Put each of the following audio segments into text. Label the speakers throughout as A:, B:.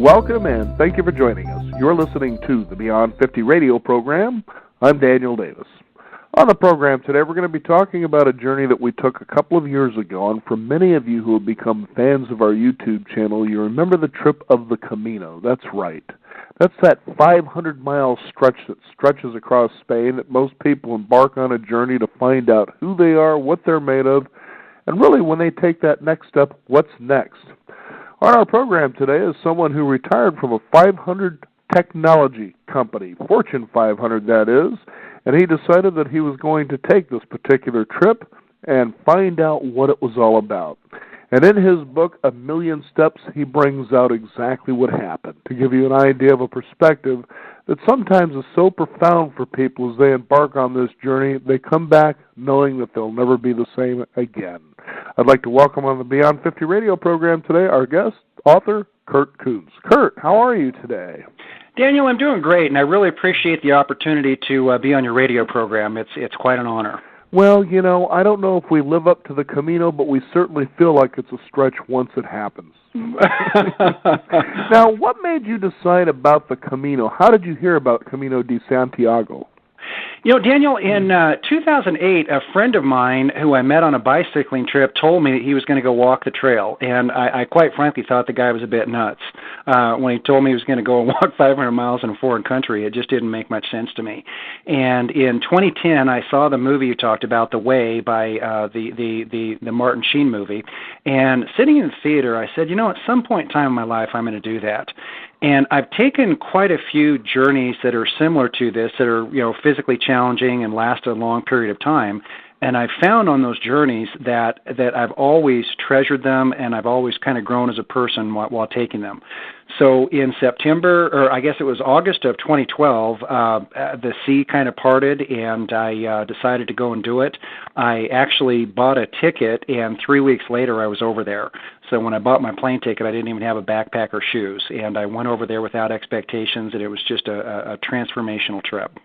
A: Welcome and thank you for joining us. You're listening to the Beyond 50 radio program. I'm Daniel Davis. On the program today, we're going to be talking about a journey that we took a couple of years ago, and for many of you who have become fans of our YouTube channel, you remember the trip of the Camino. That's right. That's that 500-mile stretch that stretches across Spain that most people embark on a journey to find out who they are, what they're made of, and really when they take that next step, what's next. On our program today is someone who retired from a 500 technology company, Fortune 500 that is, and he decided that he was going to take this particular trip and find out what it was all about. And in his book, A Million Steps, he brings out exactly what happened, to give you an idea of a perspective that sometimes is so profound for people as they embark on this journey, they come back knowing that they'll never be the same again. I'd like to welcome on the Beyond 50 radio program today our guest, author Kurt Kuntz. Kurt, how are you today?
B: Daniel, I'm doing great, and I really appreciate the opportunity to be on your radio program. It's quite an honor.
A: Well, you know, I don't know if we live up to the Camino, but we certainly feel like it's a stretch once it happens. Now, what made you decide about the Camino? How did you hear about Camino de Santiago?
B: You know, Daniel, in 2008, a friend of mine who I met on a bicycling trip told me that he was going to go walk the trail, and I quite frankly thought the guy was a bit nuts. When he told me he was going to go and walk 500 miles in a foreign country, it just didn't make much sense to me. And in 2010, I saw the movie you talked about, The Way, by the Martin Sheen movie, and sitting in the theater, I said, you know, at some point in time in my life, I'm going to do that. And I've taken quite a few journeys that are similar to this, that are, you know, physically challenging and last a long period of time. And I've found on those journeys that I've always treasured them, and I've always kind of grown as a person while taking them. So in September, or I guess it was August of 2012, the sea kind of parted, and I decided to go and do it. I actually bought a ticket, and 3 weeks later I was over there. So when I bought my plane ticket, I didn't even have a backpack or shoes, and I went over there without expectations, and it was just a transformational trip.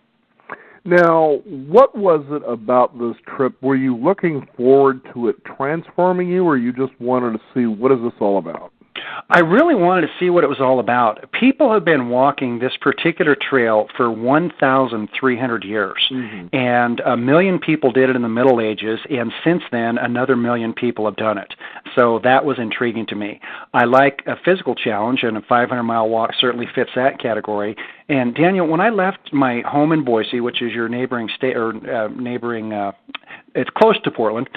A: Now, what was it about this trip? Were you looking forward to it transforming you, or you just wanted to see what is this all about?
B: I really wanted to see what it was all about. People have been walking this particular trail for 1,300 years, and 1 million people did it in the Middle Ages, and since then, another 1 million people have done it. So that was intriguing to me. I like a physical challenge, and a 500-mile walk certainly fits that category. And Daniel, when I left my home in Boise, which is your neighboring state, or it's close to Portland.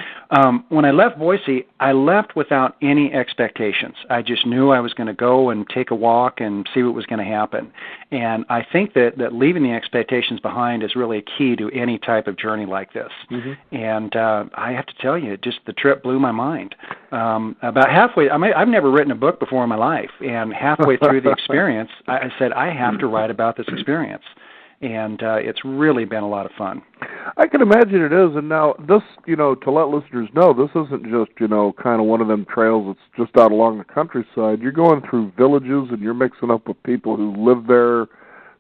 B: When I left Boise, I left without any expectations. I just knew I was going to go and take a walk and see what was going to happen. And I think that leaving the expectations behind is really a key to any type of journey like this. And I have to tell you, the trip blew my mind. About halfway, I've never written a book before in my life, and halfway through the experience, I said, I have to write about this experience. And it's really been a lot of fun.
A: I can imagine it is. And now this, you know, to let listeners know, this isn't just, you know, kind of one of them trails that's just out along the countryside. You're going through villages, and you're mixing up with people who live there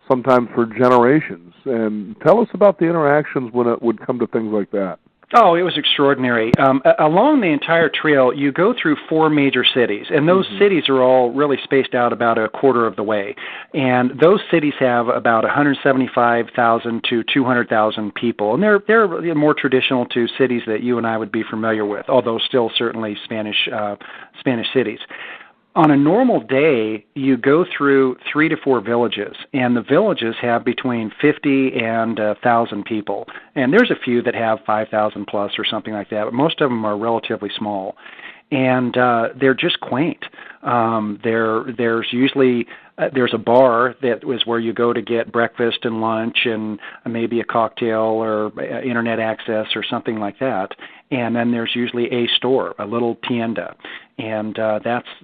A: sometimes for generations. And tell us about the interactions when it would come to things like that.
B: Oh, it was extraordinary. Along the entire trail, you go through 4 major cities, and those cities are all really spaced out about a quarter of the way. And those cities have about 175,000 to 200,000 people, and they're more traditional to cities that you and I would be familiar with, although still certainly Spanish cities. On a normal day, you go through 3 to 4 villages, and the villages have between 50 and 1,000 people. And there's a few that have 5,000 plus or something like that, but most of them are relatively small. And they're just quaint. There's usually there's a bar that is where you go to get breakfast and lunch and maybe a cocktail or internet access or something like that. And then there's usually a store, a little tienda, and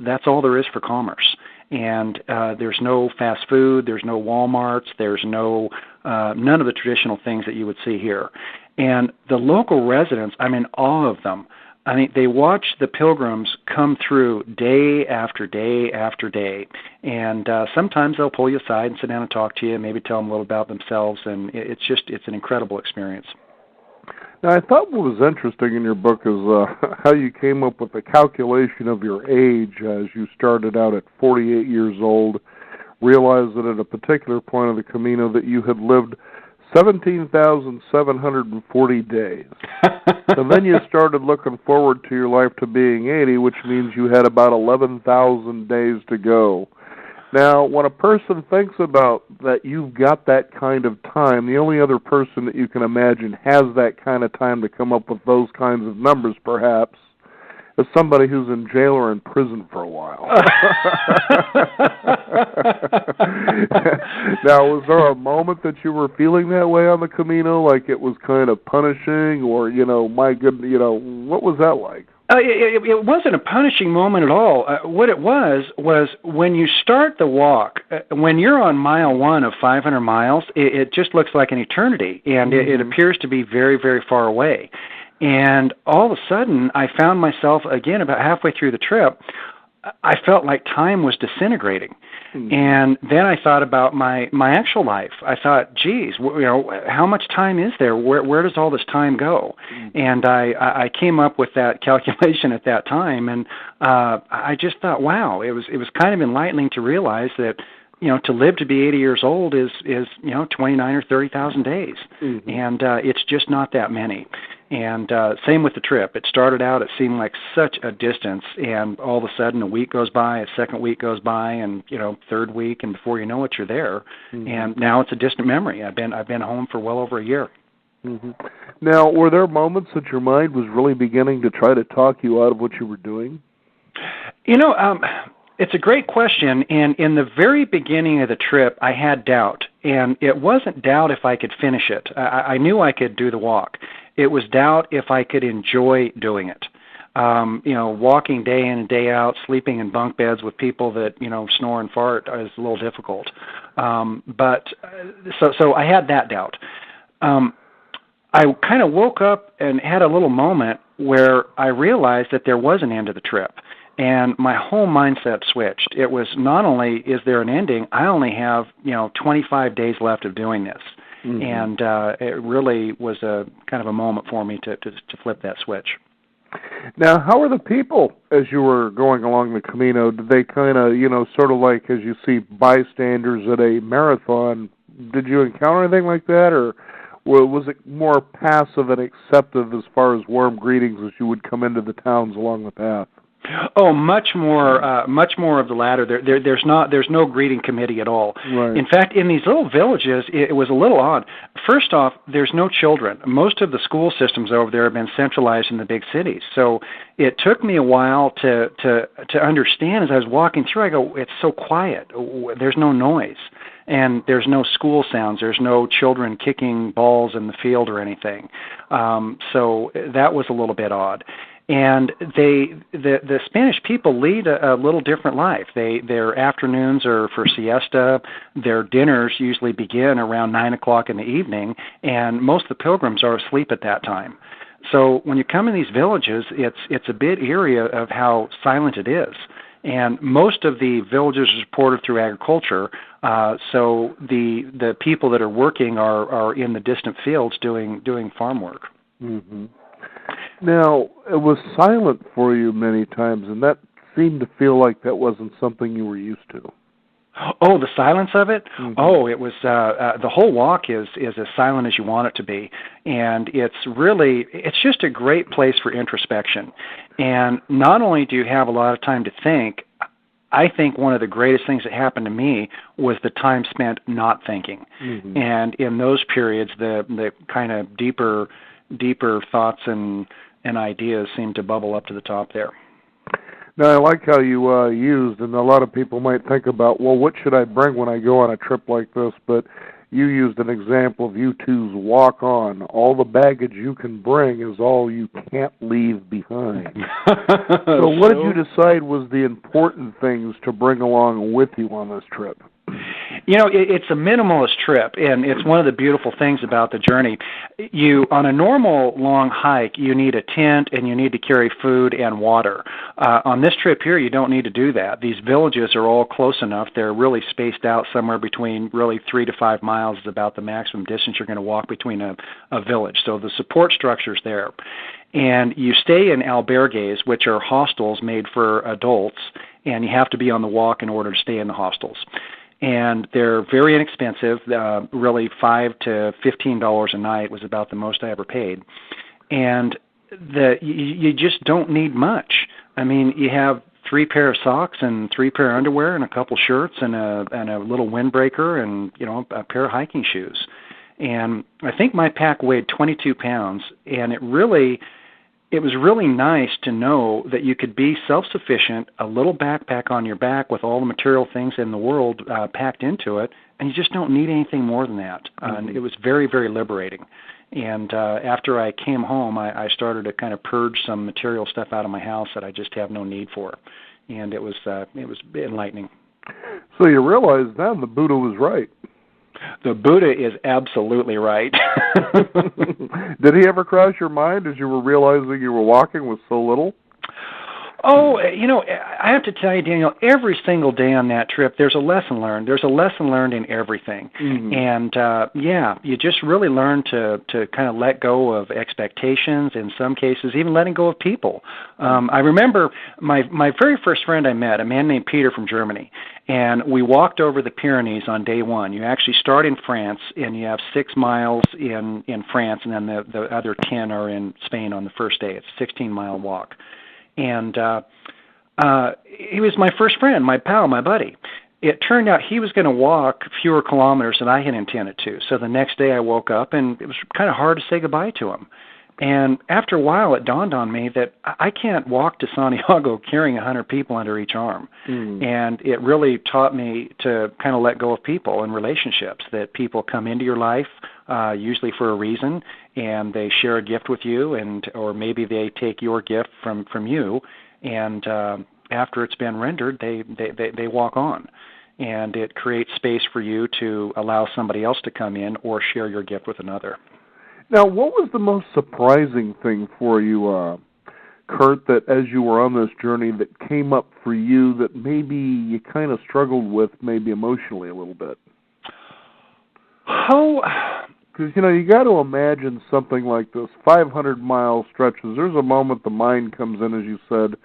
B: that's all there is for commerce. And there's no fast food, there's no Walmarts, there's no none of the traditional things that you would see here. And the local residents, I'm in awe of them. I mean, they watch the pilgrims come through day after day after day, and sometimes they'll pull you aside and sit down and talk to you, maybe tell them a little about themselves, and it's an incredible experience.
A: Now, I thought what was interesting in your book is how you came up with the calculation of your age as you started out at 48 years old, realized that at a particular point of the Camino that you had lived 17,740 days. And then you started looking forward to your life to being 80, which means you had about 11,000 days to go. Now, when a person thinks about that you've got that kind of time, the only other person that you can imagine has that kind of time to come up with those kinds of numbers, perhaps, is somebody who's in jail or in prison for a while. Now, was there a moment that you were feeling that way on the Camino, like it was kind of punishing, or, my goodness, what was that like?
B: It wasn't a punishing moment at all. What it was when you start the walk, when you're on mile 1 of 500 miles, it just looks like an eternity, and it appears to be very, very far away. And all of a sudden, I found myself, again, about halfway through the trip, I felt like time was disintegrating. And then I thought about my actual life. I thought, geez, how much time is there? Where does all this time go? And I came up with that calculation at that time, and I just thought, wow, it was kind of enlightening to realize that, to live to be 80 years old is 29 or 30,000 days, and it's just not that many. And same with the trip. It started out, it seemed like such a distance, and all of a sudden a week goes by, a second week goes by, and third week, and before you know it, you're there. And now it's a distant memory. I've been home for well over a year.
A: Now, were there moments that your mind was really beginning to try to talk you out of what you were doing?
B: It's a great question, and in the very beginning of the trip, I had doubt, and it wasn't doubt if I could finish it. I knew I could do the walk. It was doubt if I could enjoy doing it. Walking day in and day out, sleeping in bunk beds with people that, snore and fart is a little difficult. So I had that doubt. I kind of woke up and had a little moment where I realized that there was an end to the trip. And my whole mindset switched. It was not only is there an ending, I only have 25 days left of doing this. And it really was a kind of a moment for me to flip that switch.
A: Now, how were the people as you were going along the Camino? Did they kind of, sort of like as you see bystanders at a marathon, did you encounter anything like that, or was it more passive and acceptive as far as warm greetings as you would come into the towns along the path?
B: Oh, much more of the latter. There's no greeting committee at all.
A: Right.
B: In fact, in these little villages, it was a little odd. First off, there's no children. Most of the school systems over there have been centralized in the big cities. So it took me a while to understand as I was walking through. I go, it's so quiet. There's no noise. And there's no school sounds. There's no children kicking balls in the field or anything. So that was a little bit odd. And the Spanish people lead a little different life. Their afternoons are for siesta. Their dinners usually begin around 9 o'clock in the evening, and most of the pilgrims are asleep at that time. So when you come in these villages, it's a bit eerie of how silent it is. And most of the villages are supported through agriculture, so the people that are working are in the distant fields doing farm work.
A: Now, it was silent for you many times, and that seemed to feel like that wasn't something you were used to.
B: Oh, the silence of it? Oh, it was, the whole walk is as silent as you want it to be. And it's just a great place for introspection. And not only do you have a lot of time to think, I think one of the greatest things that happened to me was the time spent not thinking. And in those periods, the kind of deeper thoughts and ideas seem to bubble up to the top there.
A: Now, I like how you used, and a lot of people might think about, well, what should I bring when I go on a trip like this? But you used an example of you two's walk on. All the baggage you can bring is all you can't leave behind. So what did you decide was the important things to bring along with you on this trip?
B: It's a minimalist trip, and it's one of the beautiful things about the journey. On a normal long hike, you need a tent, and you need to carry food and water. On this trip here, you don't need to do that. These villages are all close enough. They're really spaced out somewhere between really 3 to 5 miles is about the maximum distance you're going to walk between a village. So the support structure's there. And you stay in albergues, which are hostels made for adults, and you have to be on the walk in order to stay in the hostels. And they're very inexpensive, really $5 to $15 a night was about the most I ever paid. And you just don't need much. I mean, you have 3 pair of socks and 3 pair of underwear and a couple shirts and a little windbreaker and, a pair of hiking shoes. And I think my pack weighed 22 pounds, and it was really nice to know that you could be self-sufficient, a little backpack on your back with all the material things in the world packed into it, and you just don't need anything more than that. And it was very, very liberating. And after I came home, I started to kind of purge some material stuff out of my house that I just have no need for. And it was enlightening.
A: So you realized then the Buddha was right.
B: The Buddha is absolutely right.
A: Did he ever cross your mind as you were realizing you were walking with so little?
B: Oh, I have to tell you, Daniel, every single day on that trip, there's a lesson learned. There's a lesson learned in everything. Mm-hmm. And, you just really learn to kind of let go of expectations, in some cases, even letting go of people. I remember my very first friend I met, a man named Peter from Germany, and we walked over the Pyrenees on day one. You actually start in France, and you have 6 miles in France, and then the other 10 are in Spain on the first day. It's a 16-mile walk. And he was my first friend, my pal, my buddy. It turned out he was going to walk fewer kilometers than I had intended to. So the next day I woke up, and it was kind of hard to say goodbye to him. And after a while, it dawned on me that I can't walk to Santiago carrying 100 people under each arm. And it really taught me to kind of let go of people and relationships, that people come into your life usually for a reason, and they share a gift with you, or maybe they take your gift from you, and after it's been rendered, they walk on. And it creates space for you to allow somebody else to come in or share your gift with another.
A: Now, what was the most surprising thing for you, Kurt, that as you were on this journey that came up for you that maybe you kind of struggled with, maybe emotionally a little bit?
B: Oh,
A: because, you got to imagine something like this, 500-mile stretches. There's a moment the mind comes in, as you said,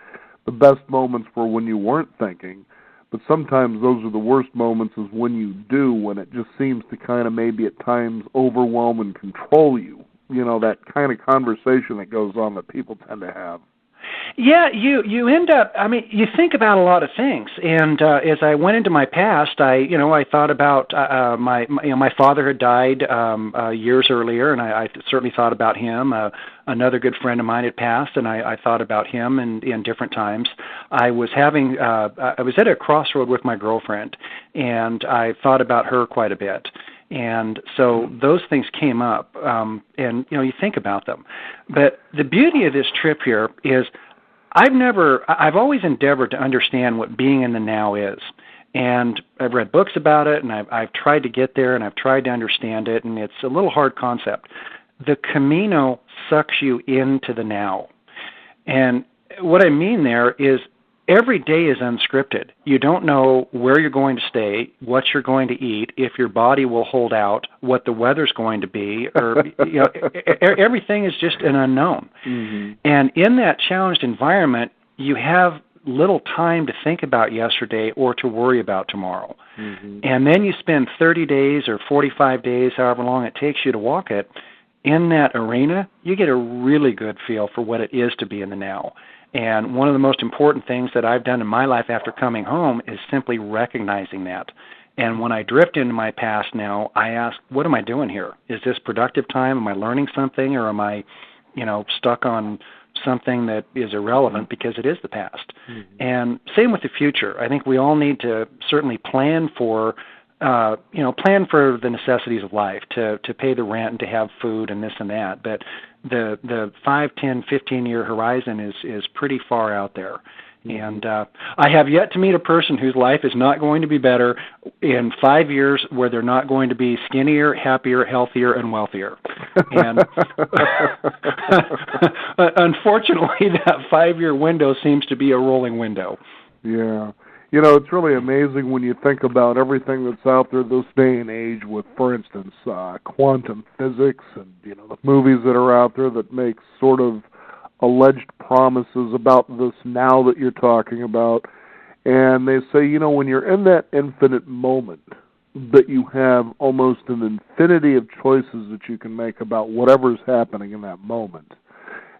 A: the best moments were when you weren't thinking. But sometimes those are the worst moments is when you do, when it just seems to kind of maybe at times overwhelm and control you. That kind of conversation that goes on that people tend to have.
B: Yeah, you end up, you think about a lot of things. And as I went into my past, I thought about my father had died years earlier, and I certainly thought about him. Another good friend of mine had passed, and I thought about him in different times. I was at a crossroad with my girlfriend, and I thought about her quite a bit. And so those things came up, and you think about them. But the beauty of this trip here is I've always endeavored to understand what being in the now is. And I've read books about it, and I've tried to get there, and I've tried to understand it, and it's a little hard concept. The Camino sucks you into the now. And what I mean there is every day is unscripted. You don't know where you're going to stay, what you're going to eat, if your body will hold out, what the weather's going to be, or everything is just an unknown. Mm-hmm. And in that challenged environment, you have little time to think about yesterday or to worry about tomorrow. Mm-hmm. And then you spend 30 days or 45 days, however long it takes you to walk it, in that arena, you get a really good feel for what it is to be in the now. And one of the most important things that I've done in my life after coming home is simply recognizing that. And when I drift into my past now, I ask, what am I doing here? Is this productive time? Am I learning something? Or am I, stuck on something that is irrelevant because it is the past? Mm-hmm. And same with the future. I think we all need to certainly plan for the necessities of life, to pay the rent and to have food and this and that. But the 5, 10, 15-year horizon is pretty far out there. And I have yet to meet a person whose life is not going to be better in 5 years, where they're not going to be skinnier, happier, healthier, and wealthier. And unfortunately, that 5-year window seems to be a rolling window.
A: Yeah. It's really amazing when you think about everything that's out there this day and age with, for instance, quantum physics and, the movies that are out there that make sort of alleged promises about this now that you're talking about. And they say, when you're in that infinite moment, that you have almost an infinity of choices that you can make about whatever's happening in that moment.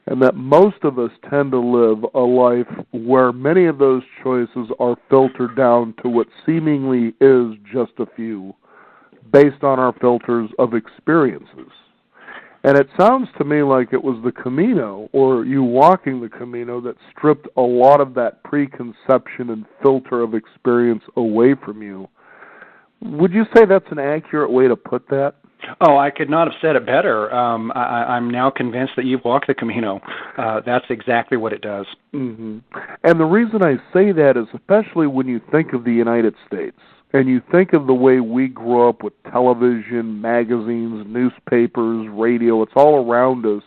A: And that most of us tend to live a life where many of those choices are filtered down to what seemingly is just a few, based on our filters of experiences. And it sounds to me like it was the Camino, or you walking the Camino, that stripped a lot of that preconception and filter of experience away from you. Would you say that's an accurate way to put that?
B: Oh, I could not have said it better. I'm now convinced that you've walked the Camino. That's exactly what it does.
A: Mm-hmm. And the reason I say that is especially when you think of the United States, and you think of the way we grew up with television, magazines, newspapers, radio. It's all around us,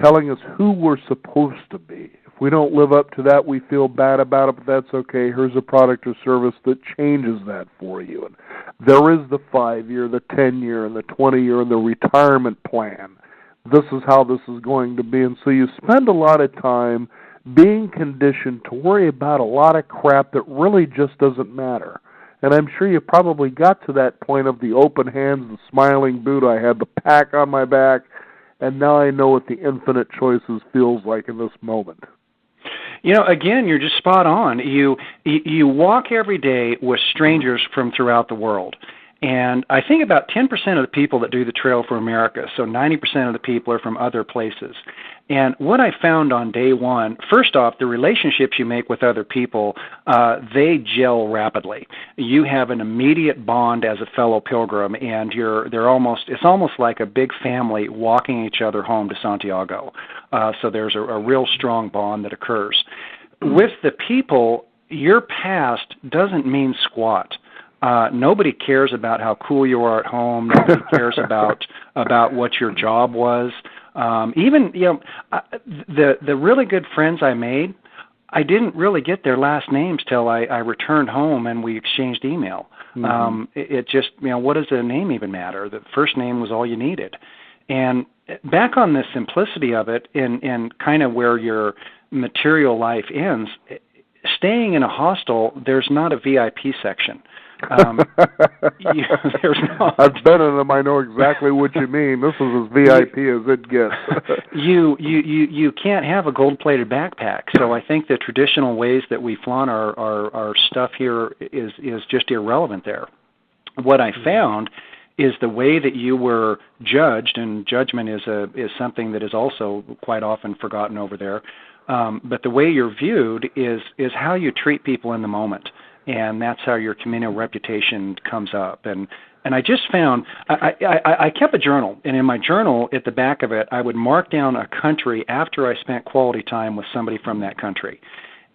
A: telling us who we're supposed to be. If we don't live up to that, we feel bad about it, but that's okay. Here's a product or service that changes that for you. And there is the 5-year, the 10-year, and the 20-year, and the retirement plan. This is how this is going to be. And so you spend a lot of time being conditioned to worry about a lot of crap that really just doesn't matter. And I'm sure you probably got to that point of the open hands, the smiling Buddha. I had the pack on my back, and now I know what the infinite choices feels like in this moment.
B: Again, you're just spot on. You walk every day with strangers from throughout the world. And I think about 10% of the people that do the Trail for America, so 90% of the people are from other places. And what I found on day one, first off, the relationships you make with other people, they gel rapidly. You have an immediate bond as a fellow pilgrim, and it's almost like a big family walking each other home to Santiago. So there's a real strong bond that occurs. With the people, your past doesn't mean squat. Nobody cares about how cool you are at home. Nobody cares about what your job was. Even the really good friends I made, I didn't really get their last names till I returned home and we exchanged email. Mm-hmm. It just, what does the name even matter? The first name was all you needed. And back on the simplicity of it, and kind of where your material life ends, staying in a hostel, there's not a VIP section. There's not.
A: I've been in them. I know exactly what you mean. This is as VIP as it gets.
B: You can't have a gold-plated backpack. So I think the traditional ways that we flaunt our stuff here is just irrelevant there. What I found is the way that you were judged, and judgment is something that is also quite often forgotten over there. But the way you're viewed is how you treat people in the moment. And that's how your Camino reputation comes up. And I just found, I kept a journal, and in my journal, at the back of it, I would mark down a country after I spent quality time with somebody from that country.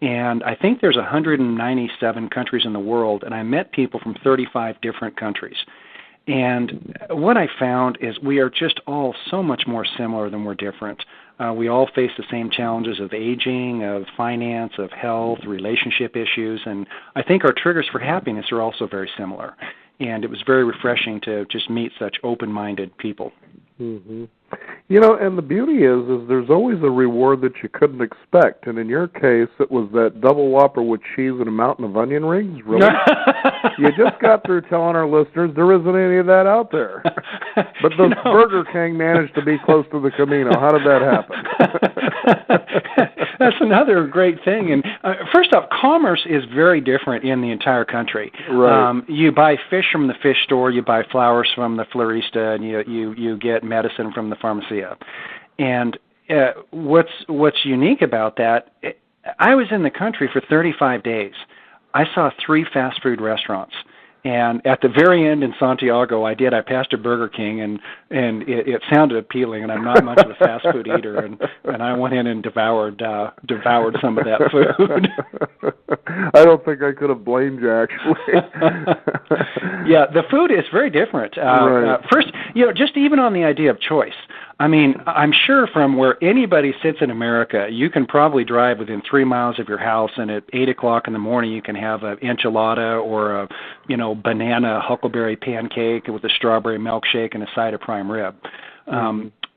B: And I think there's 197 countries in the world, and I met people from 35 different countries. And what I found is we are just all so much more similar than we're different. We all face the same challenges of aging, of finance, of health, relationship issues, and I think our triggers for happiness are also very similar. And it was very refreshing to just meet such open-minded people.
A: Mm-hmm. And the beauty is there's always a reward that you couldn't expect. And in your case, it was that double Whopper with cheese and a mountain of onion rings? Really? You just got through telling our listeners there isn't any of that out there. But the Burger King managed to be close to the Camino. How did that happen?
B: That's another great thing. And first off, commerce is very different in the entire country.
A: Right.
B: You buy fish from the fish store, you buy flowers from the florista, and you get medicine from the pharmacia. And what's unique about that, I was in the country for 35 days. I saw 3 fast food restaurants. And at the very end in Santiago, I passed a Burger King, and it sounded appealing, and I'm not much of a fast food eater, and I went in and devoured some of that food.
A: I don't think I could have blamed you, actually.
B: Yeah, the food is very different.
A: Right.
B: First, just even on the idea of choice. I mean, I'm sure from where anybody sits in America, you can probably drive within 3 miles of your house, and at 8 o'clock in the morning, you can have an enchilada or a, banana huckleberry pancake with a strawberry milkshake and a side of prime rib.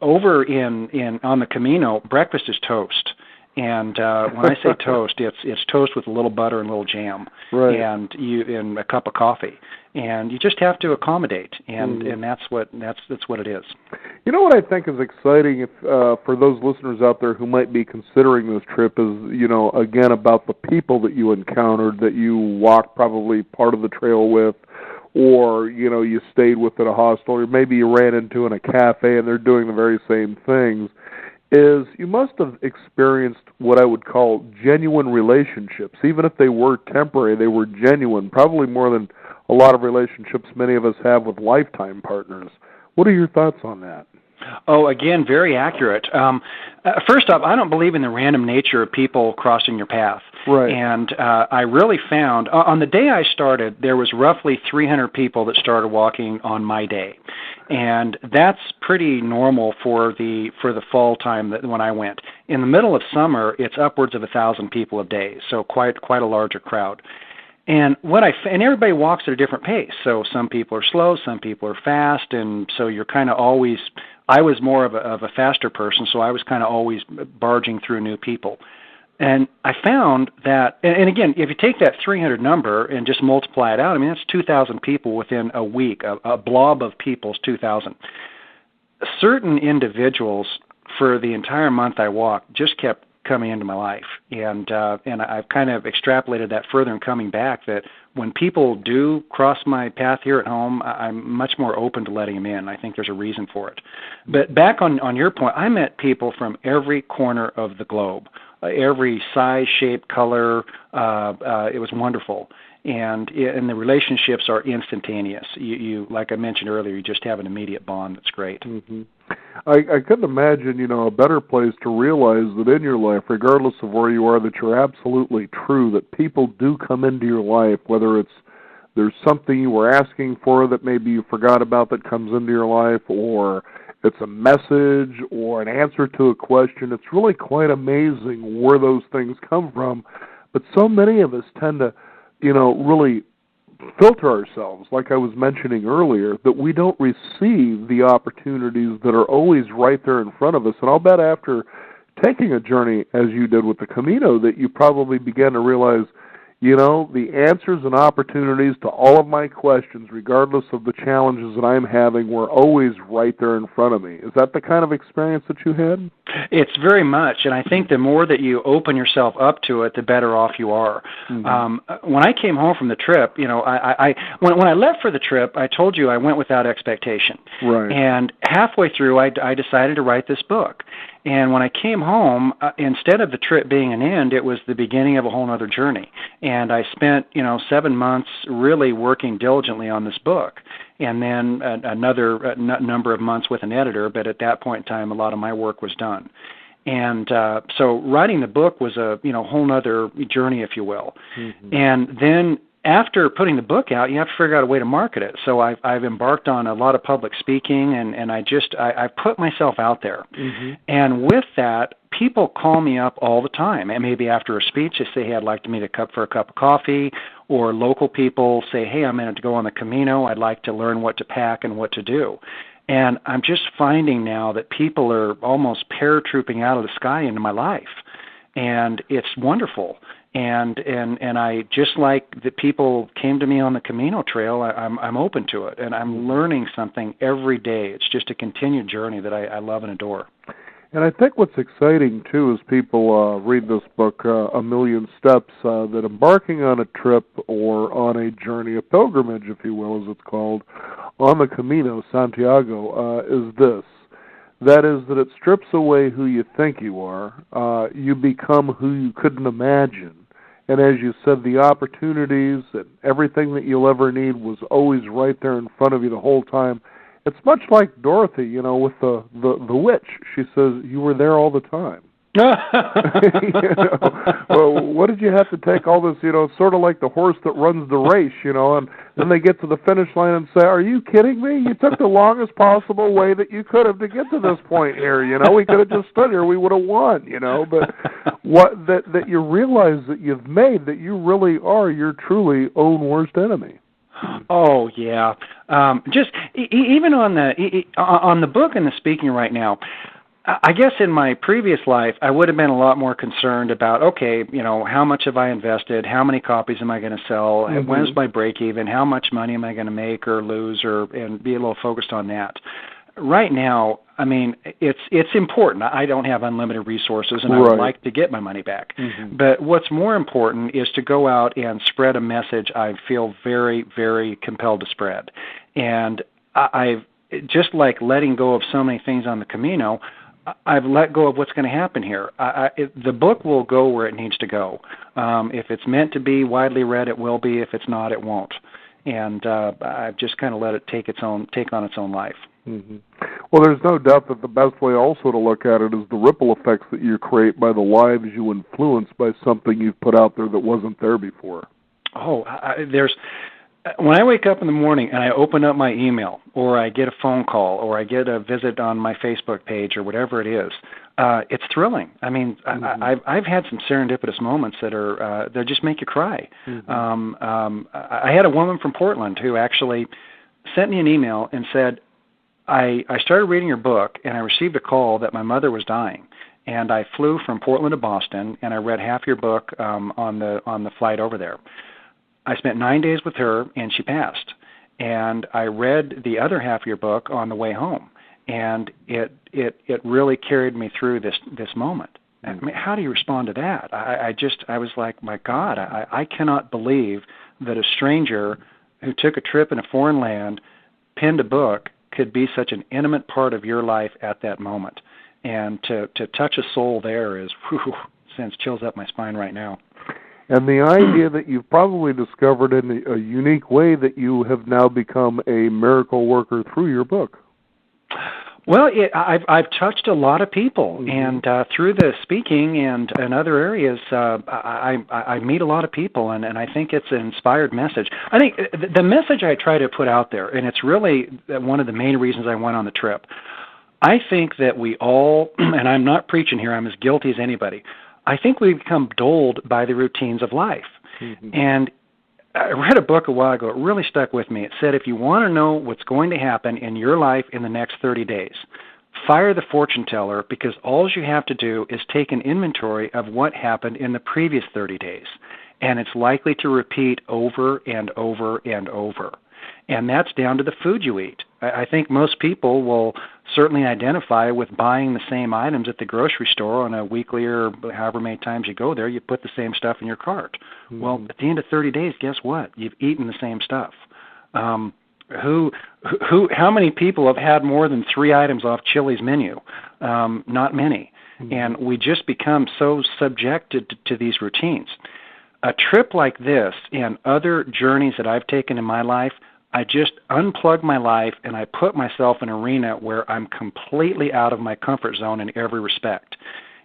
B: Over on the Camino, breakfast is toast. And when I say toast, it's toast with a little butter and a little jam,
A: right.
B: and a cup of coffee, and you just have to accommodate, and that's what it is.
A: You know what I think is exciting, if for those listeners out there who might be considering this trip, is again about the people that you encountered, that you walked probably part of the trail with, or you stayed with at a hostel, or maybe you ran into in a cafe and they're doing the very same things. Is you must have experienced what I would call genuine relationships. Even if they were temporary, they were genuine, probably more than a lot of relationships many of us have with lifetime partners. What are your thoughts on that?
B: Oh, again, very accurate. First off, I don't believe in the random nature of people crossing your path.
A: Right.
B: And I really found, on the day I started, there was roughly 300 people that started walking on my day. And that's pretty normal for the fall time when I went. In the middle of summer, it's upwards of 1,000 people a day, so quite a larger crowd. And everybody walks at a different pace. So some people are slow, some people are fast, and so you're kind of always. I was more of a faster person, so I was kind of always barging through new people. And I found that, and again, if you take that 300 number and just multiply it out, I mean, that's 2,000 people within a week. A blob of people is 2,000. Certain individuals, for the entire month I walked, just kept coming into my life, and I've kind of extrapolated that further and coming back that when people do cross my path here at home, I'm much more open to letting them in. I think there's a reason for it. But back on your point, I met people from every corner of the globe, every size, shape, color. It was wonderful. And the relationships are instantaneous. You like I mentioned earlier, you just have an immediate bond that's great.
A: Mm-hmm. I couldn't imagine, a better place to realize that in your life, regardless of where you are, that you're absolutely true, that people do come into your life, whether there's something you were asking for that maybe you forgot about that comes into your life, or it's a message or an answer to a question. It's really quite amazing where those things come from. But so many of us tend to, really filter ourselves, like I was mentioning earlier, that we don't receive the opportunities that are always right there in front of us. And I'll bet after taking a journey, as you did with the Camino, that you probably began to realize, the answers and opportunities to all of my questions, regardless of the challenges that I'm having, were always right there in front of me. Is that the kind of experience that you had?
B: It's very much, and I think the more that you open yourself up to it, the better off you are. Mm-hmm. When I came home from the trip, when I left for the trip, I told you I went without expectation.
A: Right.
B: And halfway through, I decided to write this book. And when I came home, instead of the trip being an end, it was the beginning of a whole other journey. And I spent, 7 months really working diligently on this book. And then another number of months with an editor, but at that point in time, a lot of my work was done. And so writing the book was a whole other journey, if you will. Mm-hmm. And then after putting the book out, you have to figure out a way to market it. So I've embarked on a lot of public speaking, and I put myself out there. Mm-hmm. And with that, people call me up all the time. And maybe after a speech, they say, hey, I'd like to meet for a cup of coffee. Or local people say, hey, I'm going to go on the Camino. I'd like to learn what to pack and what to do. And I'm just finding now that people are almost paratrooping out of the sky into my life. And it's wonderful. And I, just like the people came to me on the Camino Trail, I'm open to it, and I'm learning something every day. It's just a continued journey that I love and adore.
A: And I think what's exciting, too, as people read this book, A Million Steps, that embarking on a trip or on a journey, a pilgrimage, if you will, as it's called, on the Camino, Santiago, is this. That is that it strips away who you think you are. You become who you couldn't imagine. And as you said, the opportunities and everything that you'll ever need was always right there in front of you the whole time. It's much like Dorothy, with the witch. She says, you were there all the time. Well, what did you have to take all this, sort of like the horse that runs the race, and then they get to the finish line and say, are you kidding me? You took the longest possible way that you could have to get to this point here, we could have just stood here, we would have won, but that you realize that you've made, that you really are your truly own worst enemy.
B: Oh yeah, just even on the book and the speaking right now, I guess in my previous life, I would have been a lot more concerned about, okay, how much have I invested? How many copies am I going to sell? And when's my break even? How much money am I going to make or lose, and be a little focused on that. Right now, I mean, it's important. I don't have unlimited resources, and I would like to get my money back. But what's more important is to go out and spread a message I feel very, very compelled to spread. And I've just like letting go of so many things on the Camino, I've let go of what's going to happen here. The book will go where it needs to go. If it's meant to be widely read, it will be. If it's not, it won't. And I've just kind of let it take on its own life.
A: Well, there's no doubt that the best way also to look at it is the ripple effects that you create by the lives you influence by something you've put out there that wasn't there before.
B: Oh, when I wake up in the morning and I open up my email, or I get a phone call, or I get a visit on my Facebook page, or whatever it is, it's thrilling. I mean, I've had some serendipitous moments that just make you cry. I had a woman from Portland who actually sent me an email and said, I started reading your book, and I received a call that my mother was dying. And I flew from Portland to Boston, and I read half your book on the flight over there. I spent 9 days with her, and she passed. And I read the other half of your book on the way home, and it really carried me through this moment. I mean, how do you respond to that? I was like, my God, I cannot believe that a stranger who took a trip in a foreign land, penned a book, could be such an intimate part of your life at that moment. And to touch a soul there sends chills up my spine right now.
A: And the idea that you've probably discovered in a unique way that you have now become a miracle worker through your book.
B: Well, I've touched a lot of people, and through the speaking and other areas, I meet a lot of people, and I think it's an inspired message. I think the message I try to put out there, and it's really one of the main reasons I went on the trip, I think that we all, and I'm not preaching here, I'm as guilty as anybody, I think we become dulled by the routines of life. And I read a book a while ago. It really stuck with me. It said, if you want to know what's going to happen in your life in the next 30 days, fire the fortune teller, because all you have to do is take an inventory of what happened in the previous 30 days. And it's likely to repeat over and over and over. And that's down to the food you eat. I think most people will certainly identify with buying the same items at the grocery store on a weekly or however many times you go there, you put the same stuff in your cart. Well, at the end of 30 days, guess what? You've eaten the same stuff. How many people have had more than 3 items off Chili's menu? Not many. And we just become so subjected to these routines. A trip like this and other journeys that I've taken in my life, I just unplug my life and I put myself in an arena where I'm completely out of my comfort zone in every respect.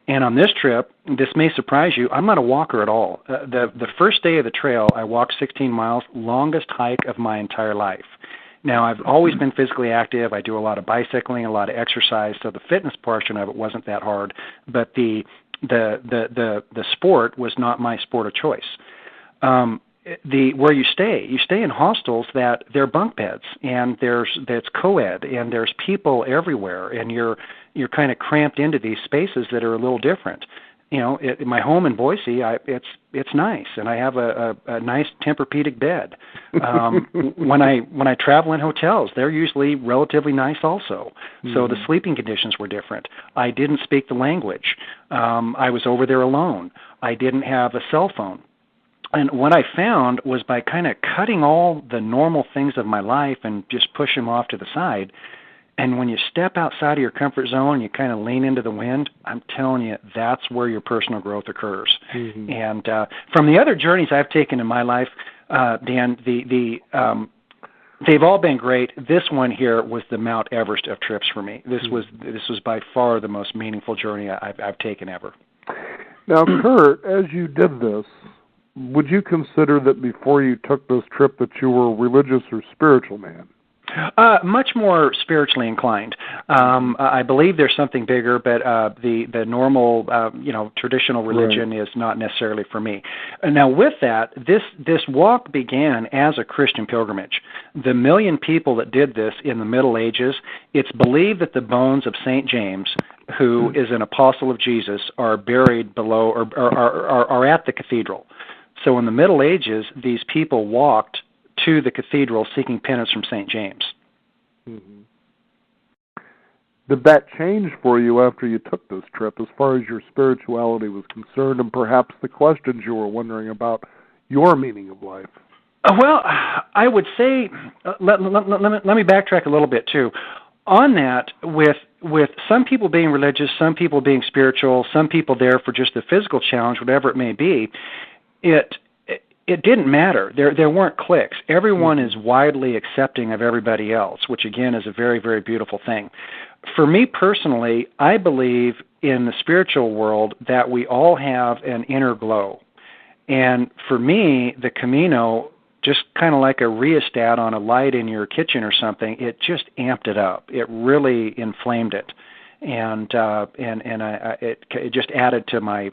B: And on this trip, this may surprise you, I'm not a walker at all. The first day of the trail, I walked 16 miles, longest hike of my entire life. Now, I've always been physically active. I do a lot of bicycling, a lot of exercise, so the fitness portion of it wasn't that hard. But the sport was not my sport of choice. Where you stay in hostels that they're bunk beds, and that's co-ed, and there's people everywhere, and you're kind of cramped into these spaces that are a little different. My home in Boise, it's nice, and I have a nice Tempur-Pedic bed. When I travel in hotels, they're usually relatively nice also. So the sleeping conditions were different. I didn't speak the language. I was over there alone. I didn't have a cell phone. And what I found was by kind of cutting all the normal things of my life and just pushing them off to the side, And when you step outside of your comfort zone, you kind of lean into the wind, I'm telling you, that's where your personal growth occurs.
A: Mm-hmm.
B: And from the other journeys I've taken in my life, Dan, they've all been great. This one here was the Mount Everest of trips for me. This was by far the most meaningful journey I've taken ever.
A: Now, Kurt, as you did this, would you consider that before you took this trip that you were a religious or spiritual man?
B: Much more spiritually inclined. I believe there's something bigger, but the normal, traditional religion is not necessarily for me. Now, with that, this walk began as a Christian pilgrimage. The 1 million people that did this in the Middle Ages, it's believed that the bones of St. James, who is an apostle of Jesus, are buried below or are at the cathedral. So in the Middle Ages, these people walked to the cathedral seeking penance from St. James.
A: Mm-hmm. Did that change for you after you took this trip as far as your spirituality was concerned and perhaps the questions you were wondering about your meaning of life?
B: Well, I would say, let me backtrack a little bit too. On that, with some people being religious, some people being spiritual, some people there for just the physical challenge, whatever it may be, it didn't matter. There weren't cliques. Everyone is widely accepting of everybody else, which again is a very, very beautiful thing. For me personally, I believe in the spiritual world that we all have an inner glow. And for me, the Camino, just kind of like a rheostat on a light in your kitchen or something, it just amped it up. It really inflamed it. And it just added to my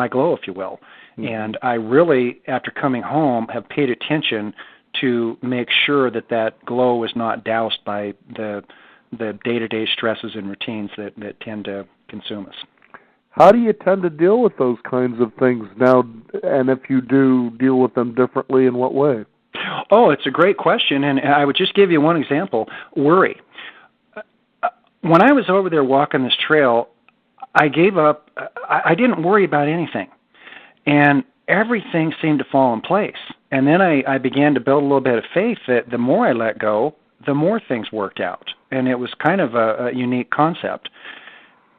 B: glow, if you will. And I really, after coming home, have paid attention to make sure that glow is not doused by the day-to-day stresses and routines that tend to consume us.
A: How do you tend to deal with those kinds of things now, and if you do deal with them differently, in what way?
B: Oh, it's a great question, and I would just give you one example, worry. When I was over there walking this trail, I gave up. I didn't worry about anything. And everything seemed to fall in place. And then I began to build a little bit of faith that the more I let go, the more things worked out. And it was kind of a unique concept.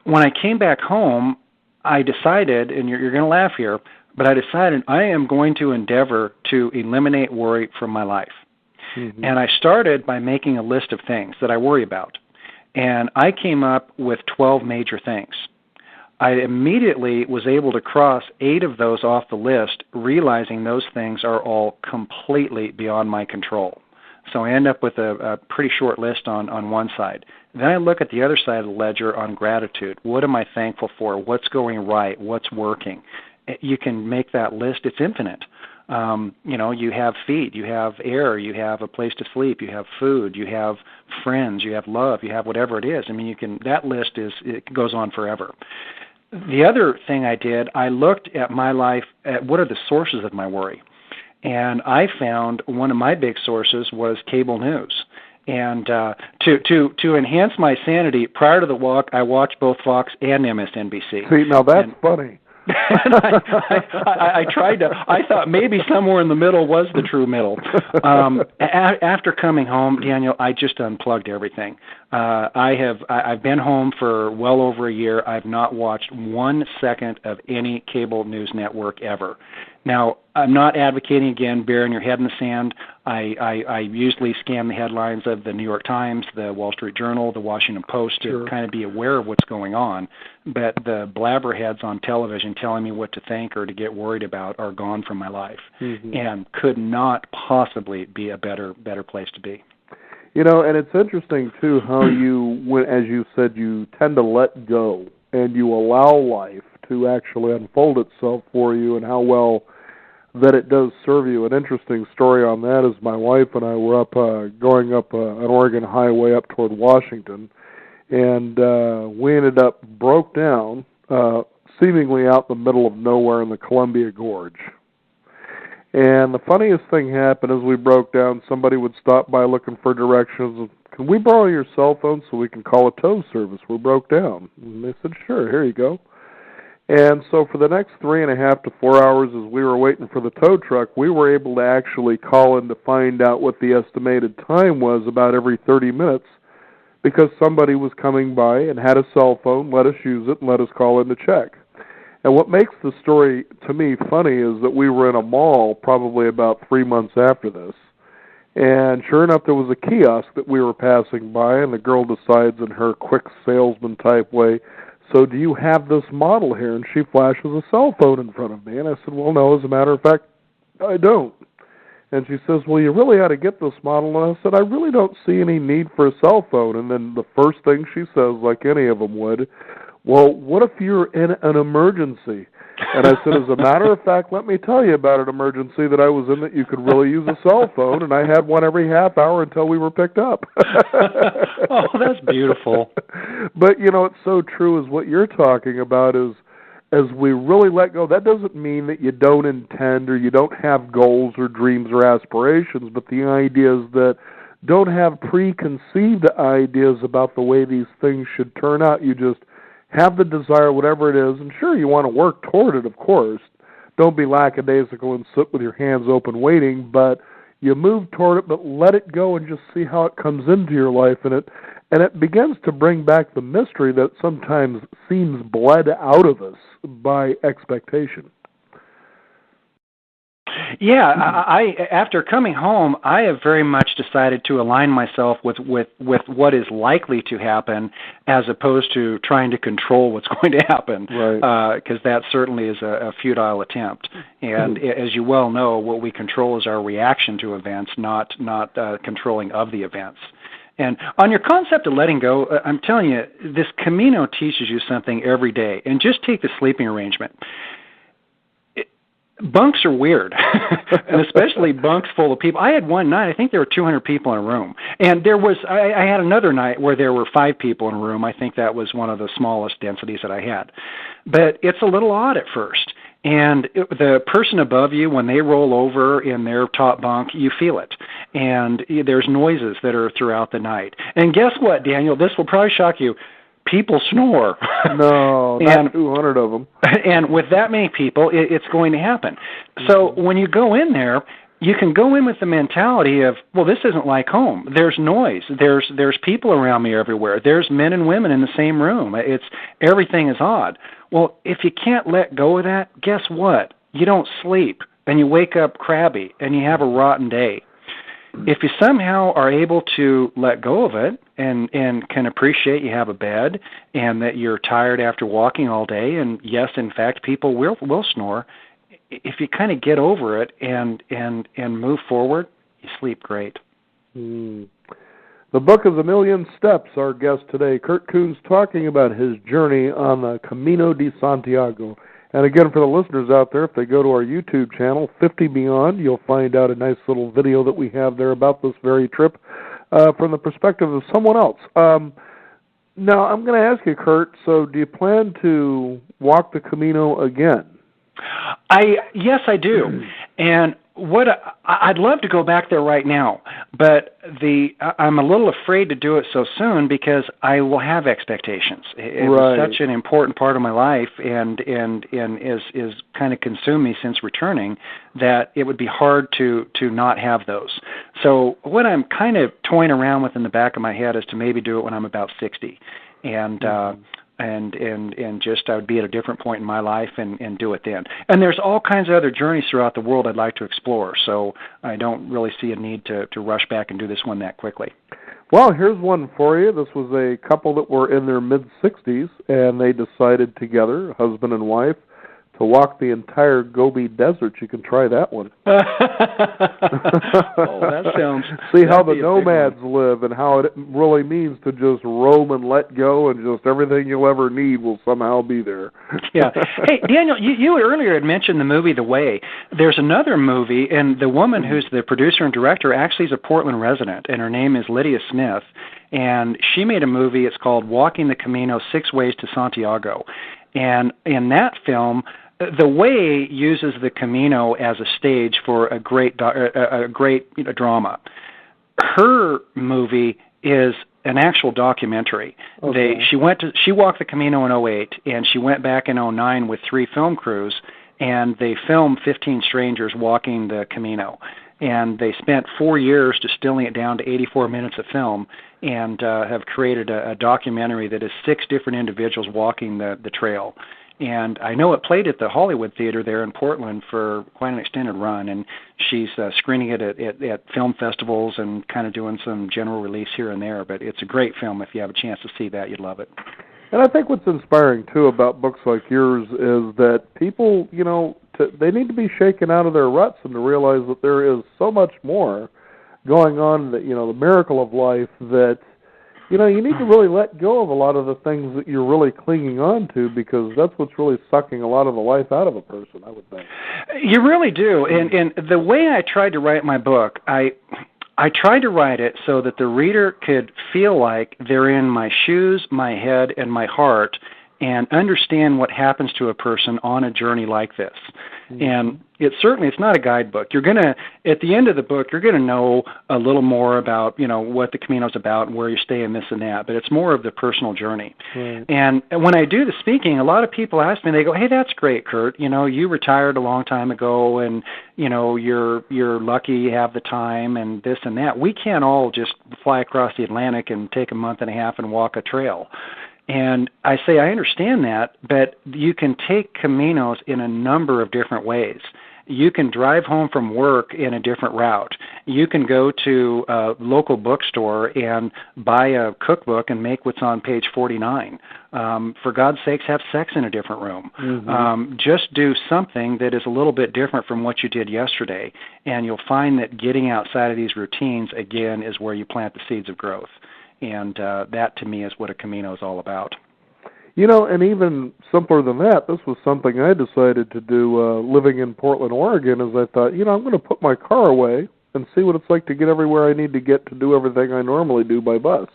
B: When I came back home, I decided, and you're going to laugh here, but I decided I am going to endeavor to eliminate worry from my life. Mm-hmm. And I started by making a list of things that I worry about. And I came up with 12 major things. I immediately was able to cross 8 of those off the list, realizing those things are all completely beyond my control. So I end up with a pretty short list on one side. Then I look at the other side of the ledger on gratitude. What am I thankful for? What's going right? What's working? You can make that list. It's infinite. You have feet, you have air, you have a place to sleep, you have food, you have friends, you have love, you have whatever it is. I mean, that list it goes on forever. The other thing I did, I looked at my life at what are the sources of my worry. And I found one of my big sources was cable news. And to enhance my sanity, prior to the walk, I watched both Fox and MSNBC.
A: See, now that's funny.
B: And I tried to. I thought maybe somewhere in the middle was the true middle. After coming home, Daniel, I just unplugged everything. I've been home for well over a year. I've not watched 1 second of any cable news network ever. Now, I'm not advocating, again, burying your head in the sand. I usually scan the headlines of the New York Times, the Wall Street Journal, the Washington Post to kind of be aware of what's going on. But the blabberheads on television telling me what to think or to get worried about are gone from my life, and could not possibly be a better place to be.
A: And it's interesting, too, how as you said, you tend to let go and you allow life to actually unfold itself for you, and how well that it does serve you. An interesting story on that is my wife and I were going up an Oregon highway up toward Washington, and we ended up broke down, seemingly out in the middle of nowhere in the Columbia Gorge. And the funniest thing happened as we broke down, somebody would stop by looking for directions. Can we borrow your cell phone so we can call a tow service? We broke down. And they said, sure, here you go. And so for the next 3.5 to 4 hours as we were waiting for the tow truck, we were able to actually call in to find out what the estimated time was about every 30 minutes because somebody was coming by and had a cell phone, let us use it, and let us call in to check. And what makes the story, to me, funny is that we were in a mall probably about 3 months after this. And sure enough, there was a kiosk that we were passing by, and the girl decides in her quick salesman-type way, so do you have this model here? And she flashes a cell phone in front of me. And I said, well, no, as a matter of fact, I don't. And she says, well, you really ought to get this model. And I said, I really don't see any need for a cell phone. And then the first thing she says, like any of them would, well, what if you're in an emergency? And I said, as a matter of fact, let me tell you about an emergency that I was in that you could really use a cell phone, and I had one every half hour until we were picked up.
B: Oh, that's beautiful.
A: But, you know, it's so true as what you're talking about is, as we really let go, that doesn't mean that you don't intend or you don't have goals or dreams or aspirations, but the idea is that don't have preconceived ideas about the way these things should turn out. You just have the desire, whatever it is, and sure, you want to work toward it, of course. Don't be lackadaisical and sit with your hands open waiting, but you move toward it, but let it go and just see how it comes into your life, and it begins to bring back the mystery that sometimes seems bled out of us by expectation.
B: Yeah, I after coming home, I have very much decided to align myself with what is likely to happen, as opposed to trying to control what's going to happen.
A: Right.
B: Because that certainly is a futile attempt. And as you well know, what we control is our reaction to events, not controlling of the events. And on your concept of letting go, I'm telling you, this Camino teaches you something every day. And just take the sleeping arrangement. Bunks are weird, and especially bunks full of people. I had one night, I think there were 200 people in a room. And I had another night where there were 5 people in a room. I think that was one of the smallest densities that I had. But it's a little odd at first. And the person above you, when they roll over in their top bunk, you feel it. And there's noises that are throughout the night. And guess what, Daniel? This will probably shock you. People snore.
A: No, not 200 of them.
B: And with that many people, it's going to happen. So when you go in there, you can go in with the mentality of, well, this isn't like home. There's noise. There's people around me everywhere. There's men and women in the same room. Everything is odd. Well, if you can't let go of that, guess what? You don't sleep, and you wake up crabby, and you have a rotten day. If you somehow are able to let go of it and can appreciate you have a bed and that you're tired after walking all day, and yes, in fact, people will snore, if you kind of get over it and move forward, you sleep great.
A: The Book of the Million Steps, our guest today, Kurt Kuhn's talking about his journey on the Camino de Santiago. And again, for the listeners out there, if they go to our YouTube channel, 50 Beyond, you'll find out a nice little video that we have there about this very trip from the perspective of someone else. Now, I'm going to ask you, Kurt, so do you plan to walk the Camino again?
B: Yes, I do. And I'd love to go back there right now, but I'm a little afraid to do it so soon because I will have expectations. It was such an important part of my life, and is kind of consumed me since returning, that it would be hard to not have those. So what I'm kind of toying around with in the back of my head is to maybe do it when I'm about 60, and just I would be at a different point in my life and do it then. And there's all kinds of other journeys throughout the world I'd like to explore, so I don't really see a need to rush back and do this one that quickly.
A: Well, here's one for you. This was a couple that were in their mid-60s, and they decided together, husband and wife, to walk the entire Gobi Desert. You can try that one.
B: Oh, that sounds...
A: See how the nomads live and how it really means to just roam and let go, and just everything you'll ever need will somehow be there.
B: Yeah. Hey, Daniel, you earlier had mentioned the movie The Way. There's another movie, and the woman who's the producer and director actually is a Portland resident, and her name is Lydia Smith, and she made a movie. It's called Walking the Camino, 6 Ways to Santiago. And in that film, The Way uses the Camino as a stage for a great drama. Her movie is an actual documentary.
A: Okay.
B: She walked the Camino in 2008, and she went back in 2009 with 3 film crews, and they filmed 15 strangers walking the Camino. and they spent 4 years distilling it down to 84 minutes of film, and have created a documentary that is 6 different individuals walking the trail. And I know it played at the Hollywood Theater there in Portland for quite an extended run, and she's screening it at film festivals and kind of doing some general release here and there. But it's a great film. If you have a chance to see that, you'd love it.
A: And I think what's inspiring, too, about books like yours is that people, they need to be shaken out of their ruts and to realize that there is so much more going on, that, the miracle of life, that you need to really let go of a lot of the things that you're really clinging on to, because that's what's really sucking a lot of the life out of a person, I would think.
B: You really do. And the way I tried to write my book, I tried to write it so that the reader could feel like they're in my shoes, my head, and my heart, and understand what happens to a person on a journey like this. Mm-hmm. And it's not a guidebook. You're gonna, at the end of the book, you're gonna know a little more about, what the Camino's about and where you stay and this and that, but it's more of the personal journey. Right. And when I do the speaking, a lot of people ask me, they go, "Hey, that's great, Kurt. You retired a long time ago, and you're lucky you have the time and this and that. We can't all just fly across the Atlantic and take a month and a half and walk a trail." And I say, I understand that, but you can take Caminos in a number of different ways. You can drive home from work in a different route. You can go to a local bookstore and buy a cookbook and make what's on page 49. For God's sakes, have sex in a different room. Mm-hmm. Just do something that is a little bit different from what you did yesterday, and you'll find that getting outside of these routines, again, is where you plant the seeds of growth. And that, to me, is what a Camino is all about.
A: And even simpler than that, this was something I decided to do living in Portland, Oregon, as I thought, I'm going to put my car away and see what it's like to get everywhere I need to get to do everything I normally do by bus.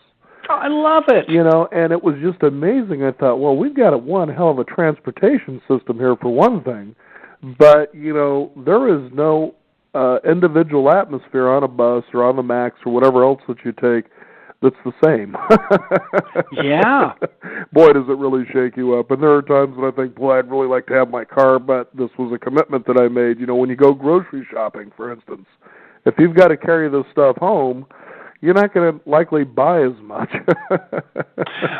B: Oh, I love it.
A: And it was just amazing. I thought, well, we've got one hell of a transportation system here for one thing, but, there is no individual atmosphere on a bus or on the Max or whatever else that you take that's the same.
B: Yeah.
A: Boy, does it really shake you up. And there are times when I think, boy, I'd really like to have my car, but this was a commitment that I made. When you go grocery shopping, for instance, if you've got to carry this stuff home, you're not going to likely buy as much.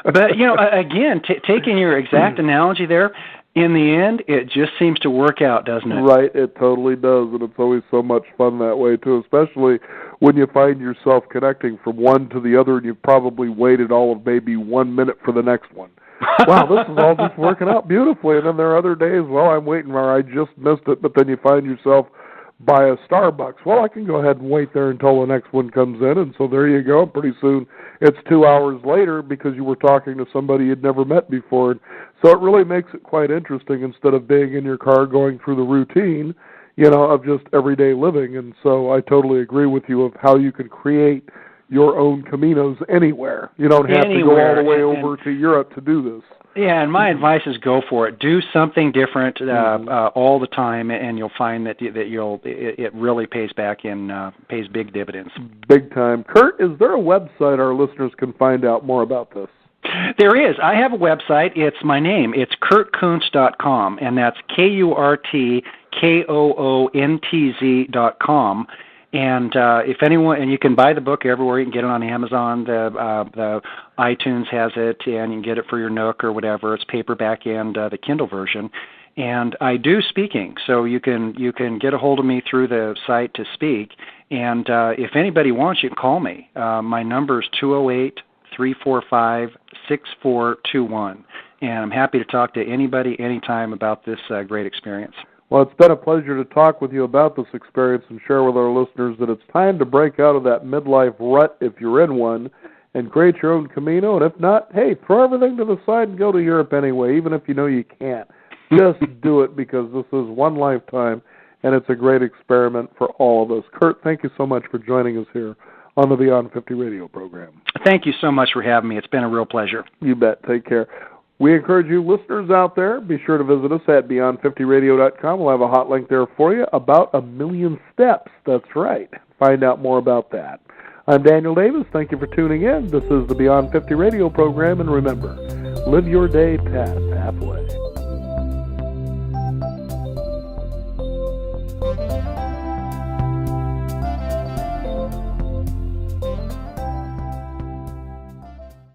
B: But, again, taking your exact analogy there, in the end, it just seems to work out, doesn't it?
A: Right, it totally does, and it's always so much fun that way, too, especially when you find yourself connecting from one to the other and you've probably waited all of maybe 1 minute for the next one. Wow, this is all just working out beautifully, and then there are other days, well, I'm waiting where I just missed it, but then you find yourself by a Starbucks. Well, I can go ahead and wait there until the next one comes in, and so there you go. Pretty soon it's 2 hours later because you were talking to somebody you'd never met before. So it really makes it quite interesting instead of being in your car going through the routine, of just everyday living. And so I totally agree with you of how you can create your own Caminos anywhere. You don't have to go all the way over to Europe to do this.
B: Yeah, and my advice is go for it. Do something different all the time, and you'll find that it really pays back and pays big dividends. Big
A: time. Kurt, is there a website our listeners can find out more about this?
B: There is. I have a website. It's my name. It's kurtkuntz.com, and that's KurtKoontz.com. And if anyone, and you can buy the book everywhere. You can get it on Amazon. The iTunes has it, and you can get it for your Nook or whatever. It's paperback and the Kindle version. And I do speaking, so you can get a hold of me through the site to speak. And if anybody wants, you can call me. My number is 208-345-6421. And I'm happy to talk to anybody anytime about this great experience.
A: Well, it's been a pleasure to talk with you about this experience and share with our listeners that it's time to break out of that midlife rut if you're in one and create your own Camino. And if not, hey, throw everything to the side and go to Europe anyway, even if you know you can't. Just do it because this is one lifetime, and it's a great experiment for all of us. Kurt, thank you so much for joining us here on the Beyond 50 radio program.
B: Thank you so much for having me. It's been a real pleasure.
A: You bet. Take care. We encourage you listeners out there, be sure to visit us at beyond50radio.com. We'll have a hot link there for you, about 1 million steps. That's right. Find out more about that. I'm Daniel Davis. Thank you for tuning in. This is the Beyond 50 radio program, and remember, live your day past halfway.